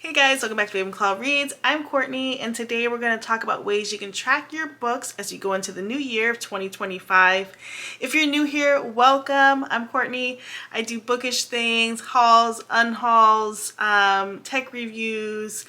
Hey guys, welcome back to Bibliophile Reads. I'm Courtney, and today we're going to talk about ways you can track your books as you go into the new year of 2025. If you're new here, welcome. I'm Courtney. I do bookish things, hauls, unhauls, tech reviews,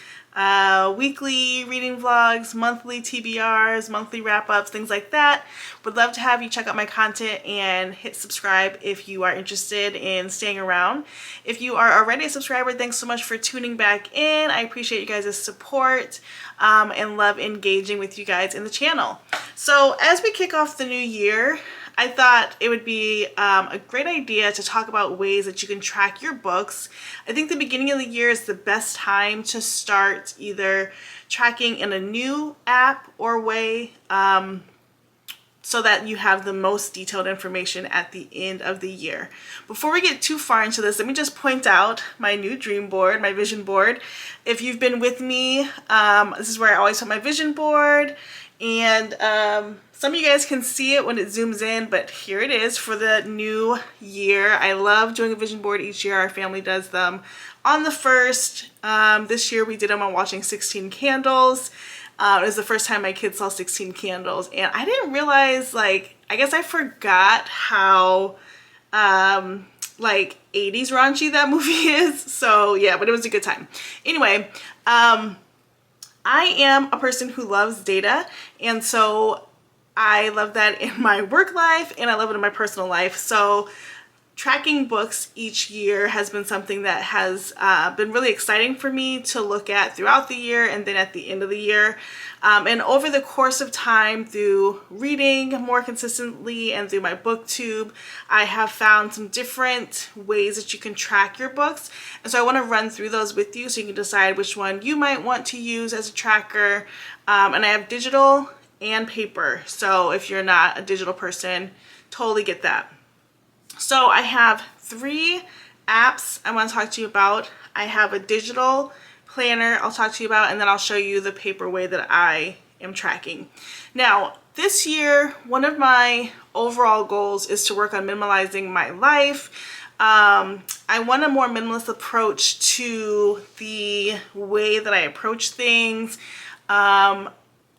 weekly reading vlogs, monthly TBRs, monthly wrap-ups, things like that. Would love to have you check out my content and hit subscribe if you are interested in staying around. If you are already a subscriber, thanks so much for tuning back in. I appreciate you guys' support and love engaging with you guys in the channel. So as we kick off the new year, I thought it would be a great idea to talk about ways that you can track your books. I think the beginning of the year is the best time to start either tracking in a new app or way so that you have the most detailed information at the end of the year. Before we get too far into this, let me just point out my new dream board, my vision board. If you've been with me, this is where I always put my vision board, and some of you guys can see it when it zooms in, but here it is for the new year. I love doing a vision board each year. Our family does them on the 1st. This year we did them on watching 16 Candles. It was the first time my kids saw 16 Candles, and I didn't realize, I guess I forgot how like 80s raunchy that movie is. So yeah, but it was a good time. Anyway, I am a person who loves data, and so I love that in my work life and I love it in my personal life. So tracking books each year has been something that has been really exciting for me to look at throughout the year and then at the end of the year. And over the course of time, through reading more consistently and through my booktube, I have found some different ways that you can track your books. And so I want to run through those with you so you can decide which one you might want to use as a tracker. And I have digital and paper. So if you're not a digital person, totally get that. So I have 3 apps I want to talk to you about. I have a digital planner I'll talk to you about, and then I'll show you the paper way that I am tracking. Now, this year, one of my overall goals is to work on minimalizing my life. I want a more minimalist approach to the way that I approach things,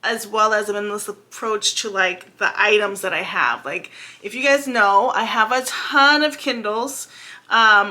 as well as a minimalist approach to the items that I have. If you guys know, I have a ton of Kindles,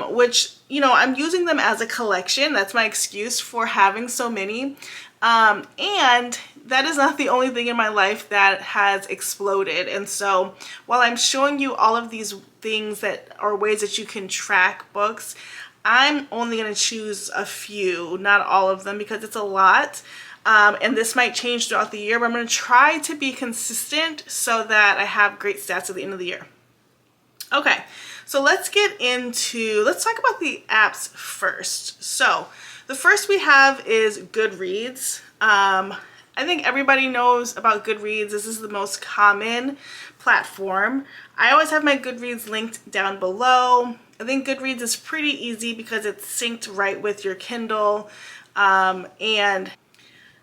which, I'm using them as a collection. That's my excuse for having so many. And that is not the only thing in my life that has exploded. And so while I'm showing you all of these things that are ways that you can track books, I'm only going to choose a few, not all of them, because it's a lot. And this might change throughout the year, but I'm going to try to be consistent so that I have great stats at the end of the year. Okay, so let's talk about the apps first. So the first we have is Goodreads. I think everybody knows about Goodreads. This is the most common platform. I always have my Goodreads linked down below. I think Goodreads is pretty easy because it's synced right with your Kindle, and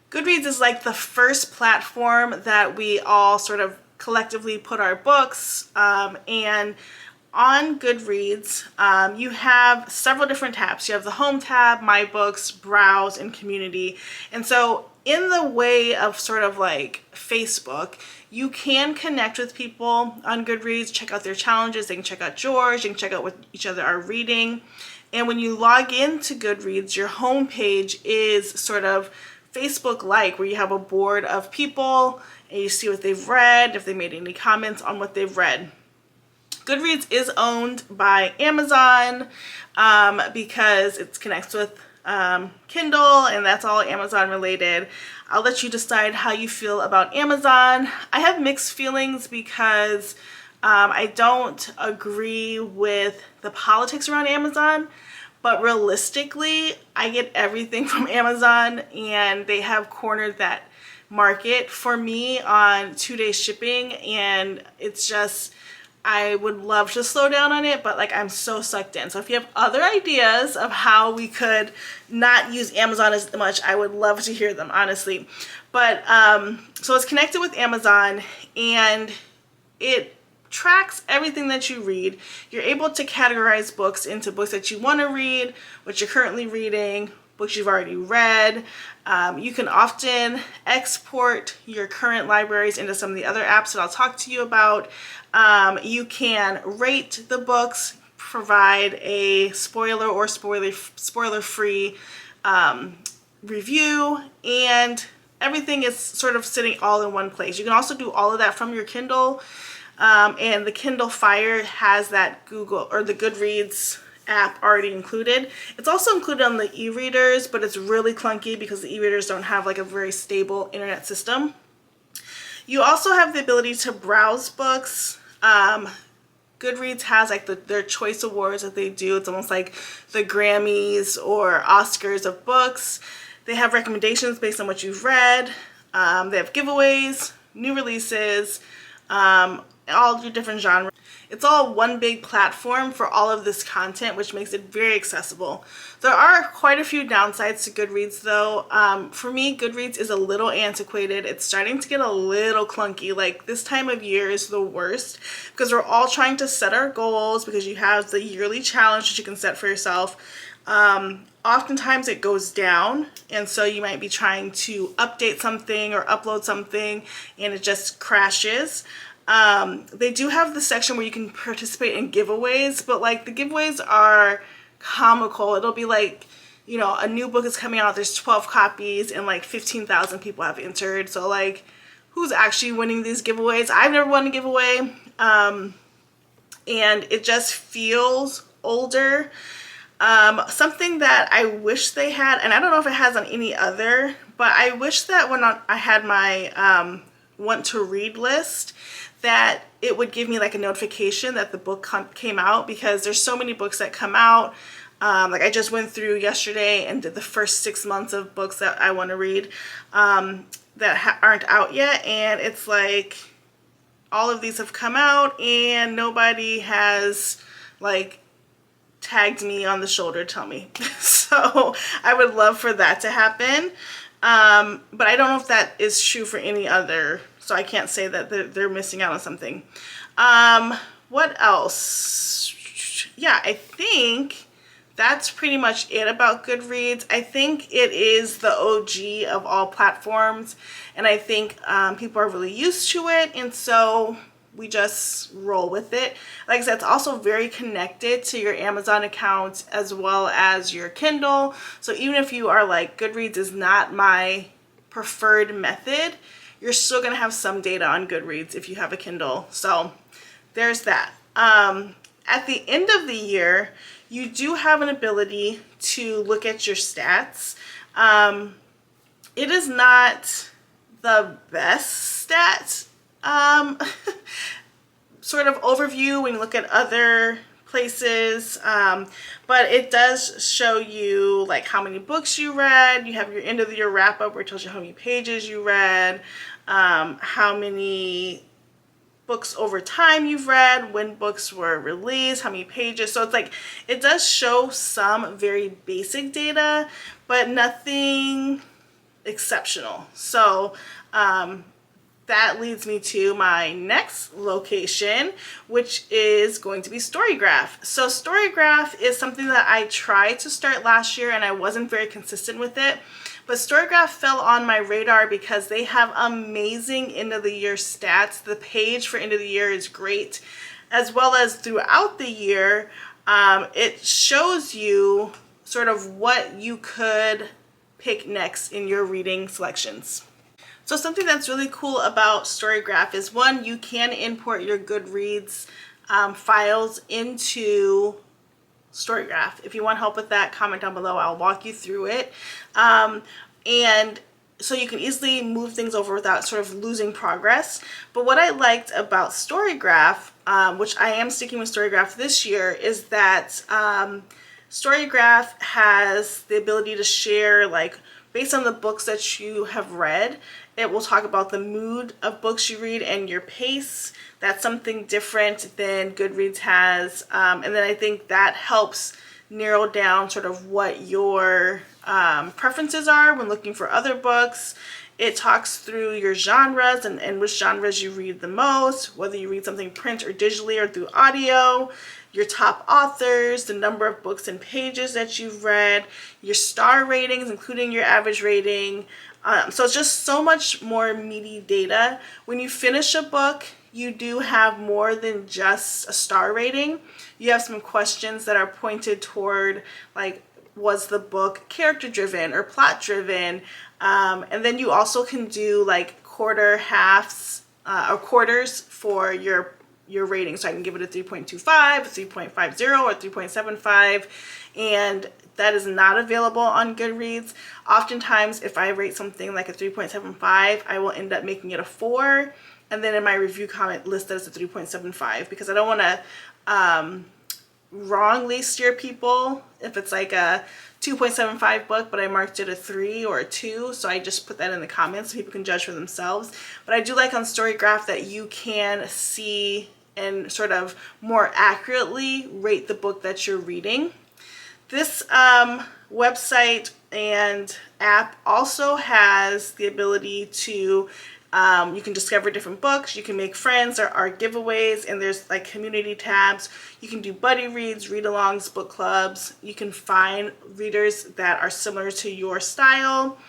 Goodreads is like the first platform that we all sort of collectively put our books, and on Goodreads, you have several different tabs. You have the home tab, my books, browse, and community. And so in the way of sort of like Facebook, you can connect with people on Goodreads, check out their challenges, they can check out yours, you can check out what each other are reading. And when you log into Goodreads, your homepage is sort of Facebook-like, where you have a board of people and you see what they've read, if they made any comments on what they've read. Goodreads is owned by Amazon because it connects with Kindle, and that's all Amazon related. I'll let you decide how you feel about Amazon. I have mixed feelings because I don't agree with the politics around Amazon. But realistically, I get everything from Amazon, and they have cornered that market for me on 2-day shipping, and it's just, I would love to slow down on it, but I'm so sucked in. So if you have other ideas of how we could not use Amazon as much, I would love to hear them, honestly. But so it's connected with Amazon, and it tracks everything that you read. You're able to categorize books into books that you want to read, what you're currently reading, books you've already read. You can often export your current libraries into some of the other apps that I'll talk to you about. You can rate the books, provide a spoiler or spoiler-free review, and everything is sort of sitting all in one place. You can also do all of that from your Kindle, and the Kindle Fire has that Google or the Goodreads app already included. It's also included on the e-readers, but it's really clunky because the e-readers don't have like a very stable internet system. You also have the ability to browse books. Goodreads has like their choice awards that they do. It's almost like the Grammys or Oscars of books. They have recommendations based on what you've read. They have giveaways, new releases, all your different genres. It's all one big platform for all of this content, which makes it very accessible. There are quite a few downsides to Goodreads though. For me, Goodreads is a little antiquated. It's starting to get a little clunky. Like this time of year is the worst because we're all trying to set our goals because you have the yearly challenge that you can set for yourself. Oftentimes it goes down, and so you might be trying to update something or upload something and it just crashes. They do have the section where you can participate in giveaways, but like the giveaways are comical. It'll be like, you know, a new book is coming out, there's 12 copies and like 15,000 people have entered. So like, who's actually winning these giveaways? I've never won a giveaway. And it just feels older. Something that I wish they had, and I don't know if it has on any other, but I wish that when I had my want to read list, that it would give me like a notification that the book came out, because there's so many books that come out. Like I just went through yesterday and did the first 6 months of books that I want to read that aren't out yet, and it's like all of these have come out and nobody has like tagged me on the shoulder to tell me. So I would love for that to happen, but I don't know if that is true for any other, so I can't say that they're missing out on something. What else? Yeah, I think that's pretty much it about Goodreads. I think it is the OG of all platforms, and I think people are really used to it, and so we just roll with it. Like I said, it's also very connected to your Amazon account as well as your Kindle. So even if you are like, Goodreads is not my preferred method, you're still gonna have some data on Goodreads if you have a Kindle. So there's that. At the end of the year, you do have an ability to look at your stats. It is not the best stats sort of overview when you look at other places, but it does show you like how many books you read. You have your end of the year wrap up where it tells you how many pages you read, how many books over time you've read, when books were released, how many pages. So it's like, it does show some very basic data, but nothing exceptional. So that leads me to my next location, which is going to be Storygraph. So Storygraph is something that I tried to start last year and I wasn't very consistent with it. But Storygraph fell on my radar because they have amazing end of the year stats. The page for end of the year is great, as well as throughout the year. It shows you sort of what you could pick next in your reading selections. So something that's really cool about Storygraph is, one, you can import your Goodreads files into Storygraph. If you want help with that, comment down below. I'll walk you through it. And so you can easily move things over without sort of losing progress. But what I liked about Storygraph, which I am sticking with Storygraph this year, is that Storygraph has the ability to share, like, based on the books that you have read, it will talk about the mood of books you read and your pace. That's something different than Goodreads has. And then I think that helps narrow down sort of what your preferences are when looking for other books. It talks through your genres and which genres you read the most, whether you read something print or digitally or through audio, your top authors, the number of books and pages that you've read, your star ratings, including your average rating. So it's just so much more meaty data. When you finish a book, you do have more than just a star rating. You have some questions that are pointed toward, like, was the book character driven or plot driven? And then you also can do like quarter, halves, or quarters for your rating. So I can give it a 3.25, a 3.50, or 3.75. And that is not available on Goodreads. Oftentimes, if I rate something like a 3.75, I will end up making it a 4. And then in my review comment, list it as a 3.75 because I don't want to wrongly steer people if it's like a 2.75 book but I marked it a 3 or a 2, so I just put that in the comments so people can judge for themselves. But I do like on Storygraph that you can see and sort of more accurately rate the book that you're reading. This website and app also has the ability to you can discover different books, you can make friends, there are giveaways, and there's like community tabs. You can do buddy reads, read-alongs, book clubs. You can find readers that are similar to your style.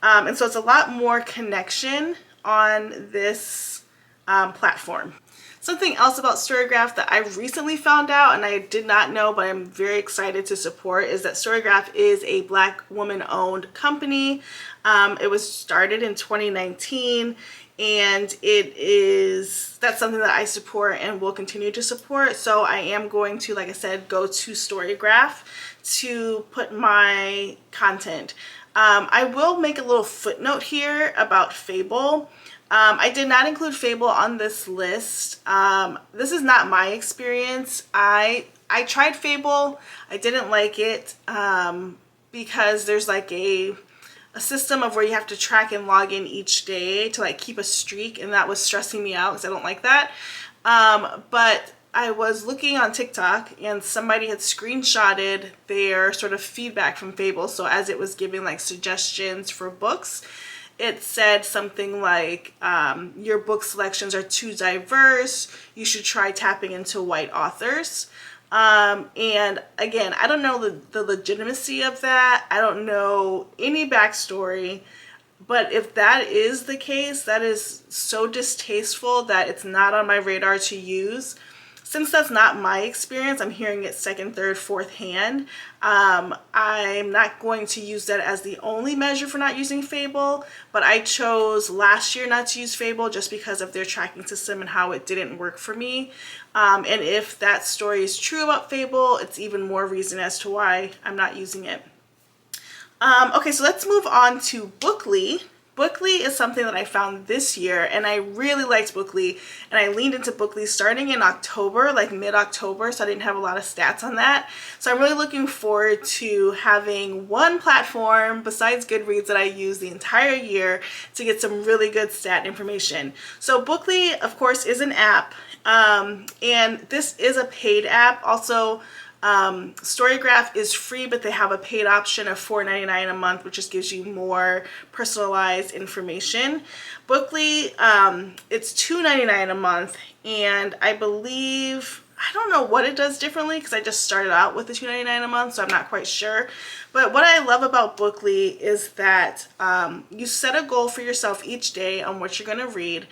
And so it's a lot more connection on this platform. Something else about Storygraph that I recently found out and I did not know, but I'm very excited to support, is that Storygraph is a Black woman-owned company. It was started in 2019, and that's something that I support and will continue to support. So I am going to, like I said, go to Storygraph to put my content. I will make a little footnote here about Fable. I did not include Fable on this list. This is not my experience. I tried Fable. I didn't like it because there's like a system of where you have to track and log in each day to like keep a streak, and that was stressing me out because I don't like that. But I was looking on TikTok and somebody had screenshotted their sort of feedback from Fable. So as it was giving like suggestions for books, it said something like, your book selections are too diverse, you should try tapping into white authors. And again, I don't know the legitimacy of that. I don't know any backstory. But if that is the case, that is so distasteful that it's not on my radar to use. Since that's not my experience, I'm hearing it second, third, fourth hand. I'm not going to use that as the only measure for not using Fable, but I chose last year not to use Fable just because of their tracking system and how it didn't work for me. And if that story is true about Fable, it's even more reason as to why I'm not using it. Okay, so let's move on to Bookly. Bookly is something that I found this year, and I really liked Bookly, and I leaned into Bookly starting in October, like mid-October, so I didn't have a lot of stats on that. So I'm really looking forward to having one platform besides Goodreads that I use the entire year to get some really good stat information. So Bookly, of course, is an app, and this is a paid app. Also, Storygraph is free, but they have a paid option of $4.99 a month, which just gives you more personalized information. Bookly, it's $2.99 a month, and I believe, I don't know what it does differently because I just started out with the $2.99 a month, so I'm not quite sure. But what I love about Bookly is that you set a goal for yourself each day on what you're going to read.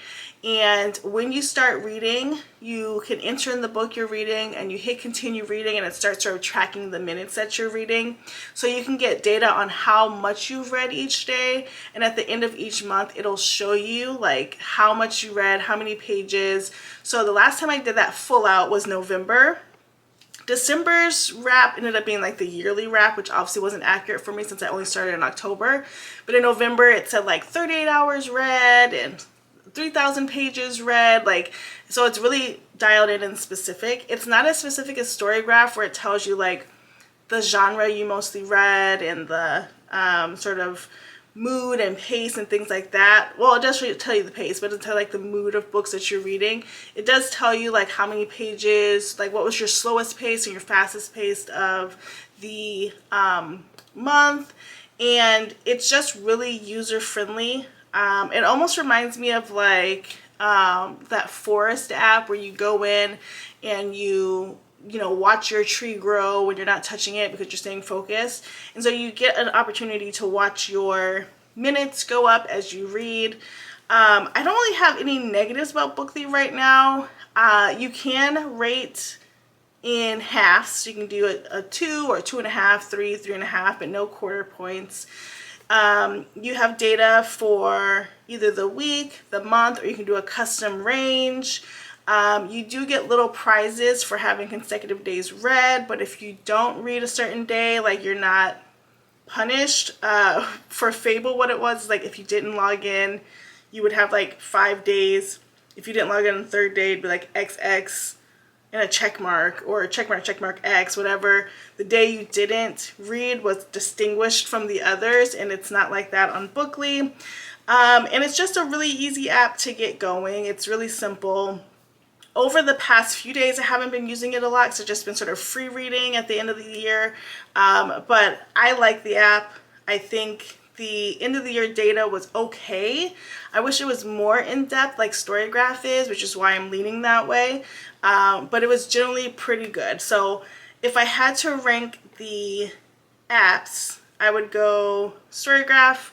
And when you start reading, you can enter in the book you're reading and you hit continue reading, and it starts sort of tracking the minutes that you're reading. So you can get data on how much you've read each day. And at the end of each month, it'll show you like how much you read, how many pages. So the last time I did that full out was November. December's wrap ended up being like the yearly wrap, which obviously wasn't accurate for me since I only started in October. But in November, it said like 38 hours read and 3,000 pages read, like, so it's really dialed in and specific. It's not as specific as Storygraph, where it tells you like the genre you mostly read and the sort of mood and pace and things like that. Well, it does tell you the pace, but it tell like the mood of books that you're reading. It does tell you like how many pages, like what was your slowest pace and your fastest pace of the month, and it's just really user friendly. It almost reminds me of like that Forest app where you go in and you you know, watch your tree grow when you're not touching it because you're staying focused. And so you get an opportunity to watch your minutes go up as you read. I don't really have any negatives about Bookly right now. You can rate in halves. So you can do a 2 or 2.5, 3, 3.5, but no quarter points. You have data for either the week, the month, or you can do a custom range. You do get little prizes for having consecutive days read, but if you don't read a certain day, like you're not punished. For Fable, what it was, like if you didn't log in, you would have like 5 days. If you didn't log in on the third day, it'd be like XX and a check mark, or check mark X, whatever. The day you didn't read was distinguished from the others, and it's not like that on Bookly. And it's just a really easy app to get going. It's really simple. Over the past few days, I haven't been using it a lot, so I've just been sort of free reading at the end of the year. But I like the app. I think the end of the year data was okay. I wish it was more in depth like Storygraph is, which is why I'm leaning that way. But it was generally pretty good. So if I had to rank the apps, I would go Storygraph,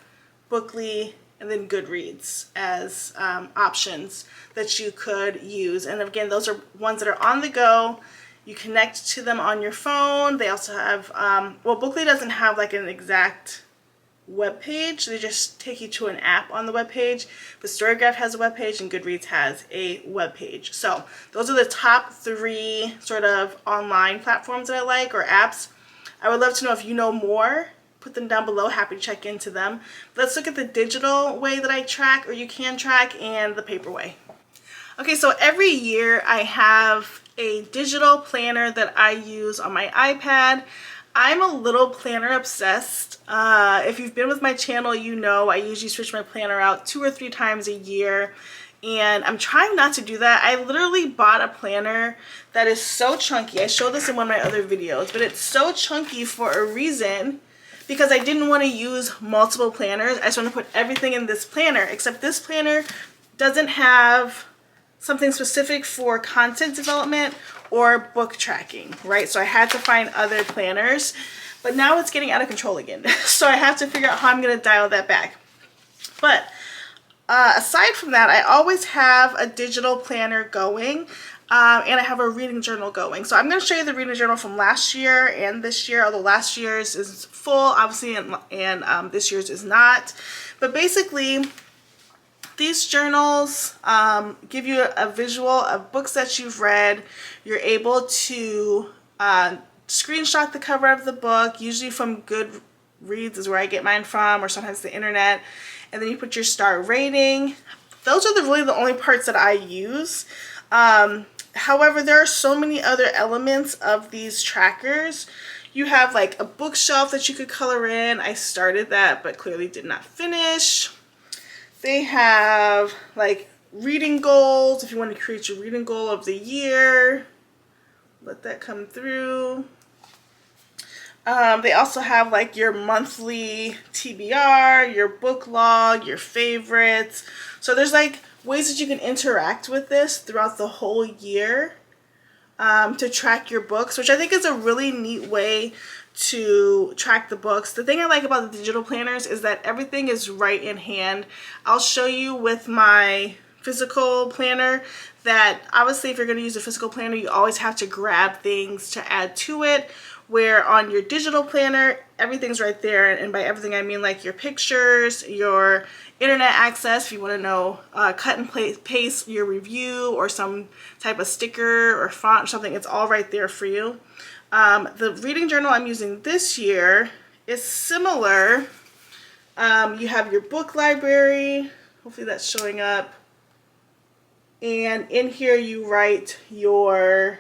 Bookly, and then Goodreads as options that you could use. And again, those are ones that are on the go. You connect to them on your phone. They also have, well, Bookly doesn't have like an exact web page. They just take you to an app on the web page. But Storygraph has a web page and Goodreads has a web page. So those are the top 3 sort of online platforms that I like, or apps. I would love to know if you know more. Put them down below. Happy to check into them. Let's look at the digital way that I track, or you can track, and the paper way. Okay, so every year I have a digital planner that I use on my iPad. I'm a little planner obsessed. If you've been with my channel, you know I usually switch my planner out 2 or 3 times a year. And I'm trying not to do that. I literally bought a planner that is so chunky. I showed this in one of my other videos, but it's so chunky for a reason, because I didn't want to use multiple planners. I just want to put everything in this planner, except this planner doesn't have something specific for content development or book tracking, right? So I had to find other planners, but now it's getting out of control again. So I have to figure out how I'm going to dial that back. But aside from that, I always have a digital planner going, and I have a reading journal going. So I'm going to show you the reading journal from last year and this year, although last year's is full, obviously, and this year's is not. But basically, these journals give you a visual of books that you've read. You're able to screenshot the cover of the book, usually from Goodreads is where I get mine from, or sometimes the internet, and then you put your star rating. Those are really the only parts that I use. However, there are so many other elements of these trackers. You have like a bookshelf that you could color in. I started that, but clearly did not finish. They have like reading goals, if you want to create your reading goal of the year. Let that come through. They also have like your monthly TBR, your book log, your favorites. So there's like ways that you can interact with this throughout the whole year to track your books, which I think is a really neat way to track the books. The thing I like about the digital planners is that everything is right in hand. I'll show you with my physical planner that obviously if you're going to use a physical planner, you always have to grab things to add to it, where on your digital planner, everything's right there. And by everything I mean like your pictures, your internet access, if you want to know, cut and paste your review or some type of sticker or font or something, it's all right there for you. The reading journal I'm using this year is similar. You have your book library, hopefully that's showing up, and in here you write the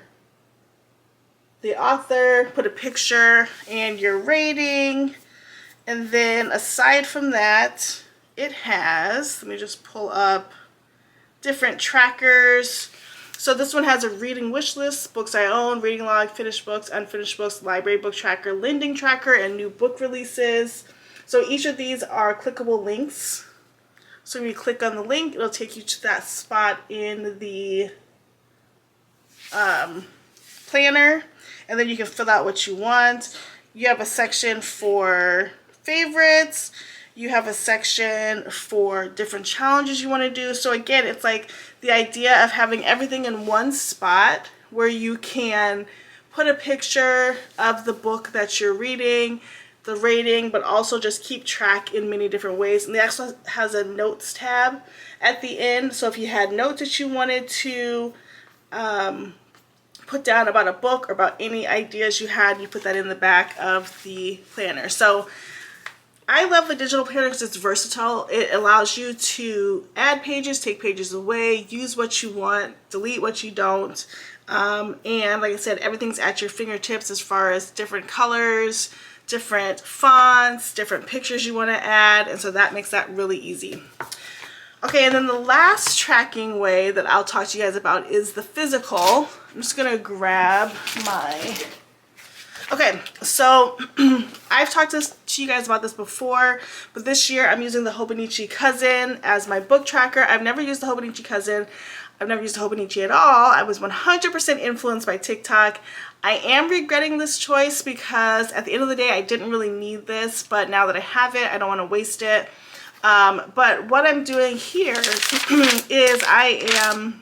author, put a picture, and your rating. And then aside from that, it has, let me just pull up different trackers. So this one has a reading wish list, books I own, reading log, finished books, unfinished books, library book tracker, lending tracker, and new book releases. So each of these are clickable links. So when you click on the link, it'll take you to that spot in the planner, and then you can fill out what you want. You have a section for favorites. You have a section for different challenges you want to do. So again, it's like the idea of having everything in one spot where you can put a picture of the book that you're reading, the rating, but also just keep track in many different ways. And it also has a notes tab at the end. So if you had notes that you wanted to put down about a book or about any ideas you had, you put that in the back of the planner. So I love the digital planner because it's versatile. It allows you to add pages, take pages away, use what you want, delete what you don't. And like I said, everything's at your fingertips as far as different colors, different fonts, different pictures you want to add. And so that makes that really easy. Okay, and then the last tracking way that I'll talk to you guys about is the physical. I'm just going to grab my... Okay, so I've talked to you guys about this before, but this year I'm using the Hobonichi Cousin as my book tracker. I've never used the Hobonichi Cousin. I've never used the Hobonichi at all. I was 100% influenced by TikTok. I am regretting this choice because at the end of the day, I didn't really need this, but now that I have it, I don't want to waste it. But what I'm doing here is I am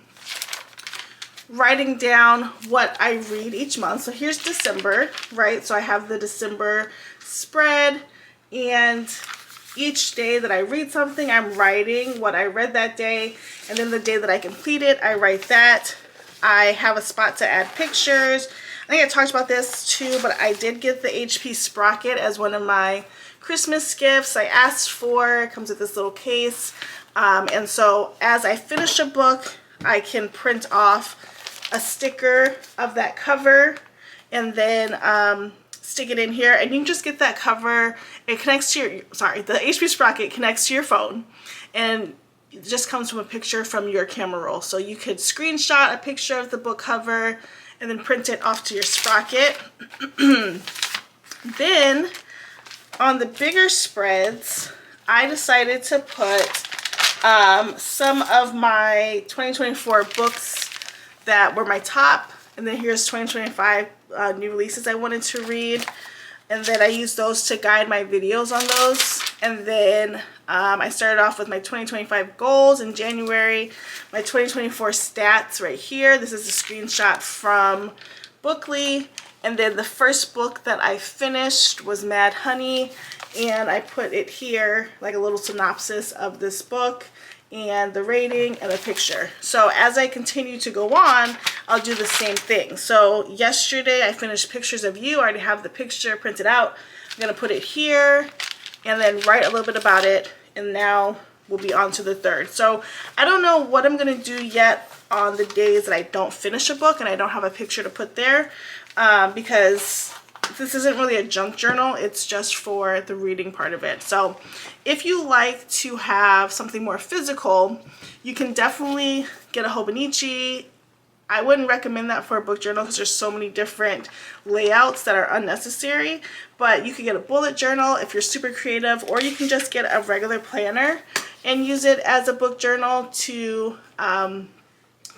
writing down what I read each month. So here's December, right? So I have the December spread, and each day that I read something, I'm writing what I read that day, and then the day that I complete it, I write that. I have a spot to add pictures. I think I talked about this too, but I did get the HP Sprocket as one of my Christmas gifts I asked for. It comes with this little case. And so as I finish a book, I can print off a sticker of that cover and then stick it in here, and you can just get that cover. It connects to your, the HP Sprocket connects to your phone, and it just comes from a picture from your camera roll. So you could screenshot a picture of the book cover and then print it off to your Sprocket. Then on the bigger spreads, I decided to put some of my 2024 books that were my top, and then here's 2025 new releases I wanted to read, and then I used those to guide my videos on those. And then I started off with my 2025 goals in January, my 2024 stats right here. This is a screenshot from Bookly. And then the first book that I finished was Mad Honey, and I put it here like a little synopsis of this book and the rating and a picture. So as I continue to go on, I'll do the same thing. So yesterday I finished Pictures of You. I already have the picture printed out. I'm gonna put it here and then write a little bit about it, and now we'll be on to the third. So I don't know what I'm gonna do yet on the days that I don't finish a book and I don't have a picture to put there, because this isn't really a junk journal, it's just for the reading part of it. So if you like to have something more physical, you can definitely get a Hobonichi. I wouldn't recommend that for a book journal because there's so many different layouts that are unnecessary, but you can get a bullet journal if you're super creative, or you can just get a regular planner and use it as a book journal to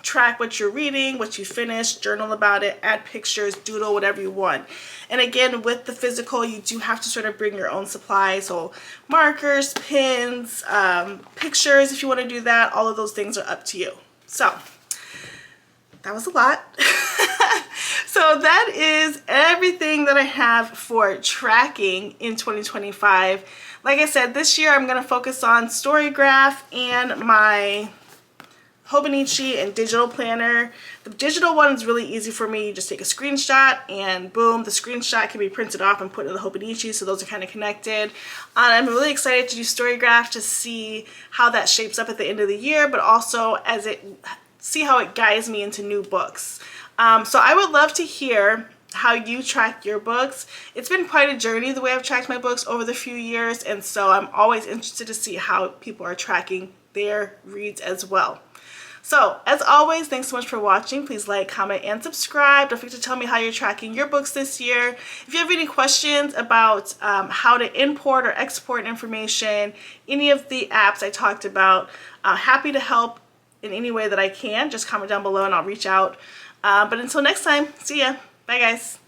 track what you're reading, what you finished, journal about it, add pictures, doodle, whatever you want. And again, with the physical, you do have to sort of bring your own supplies, so markers, pens, pictures, if you want to do that. All of those things are up to you. So that was a lot. So that is everything that I have for tracking in 2025. Like I said, this year I'm going to focus on Storygraph and my Hobonichi and digital planner. The digital one is really easy for me. You just take a screenshot and boom, the screenshot can be printed off and put in the Hobonichi, so those are kind of connected. I'm really excited to do Storygraph to see how that shapes up at the end of the year, but also as see how it guides me into new books. So I would love to hear how you track your books. It's been quite a journey the way I've tracked my books over the few years, and so I'm always interested to see how people are tracking their reads as well. So, as always, thanks so much for watching. Please like, comment, and subscribe. Don't forget to tell me how you're tracking your books this year. If you have any questions about how to import or export information, any of the apps I talked about, happy to help in any way that I can. Just comment down below and I'll reach out. But until next time, see ya. Bye guys.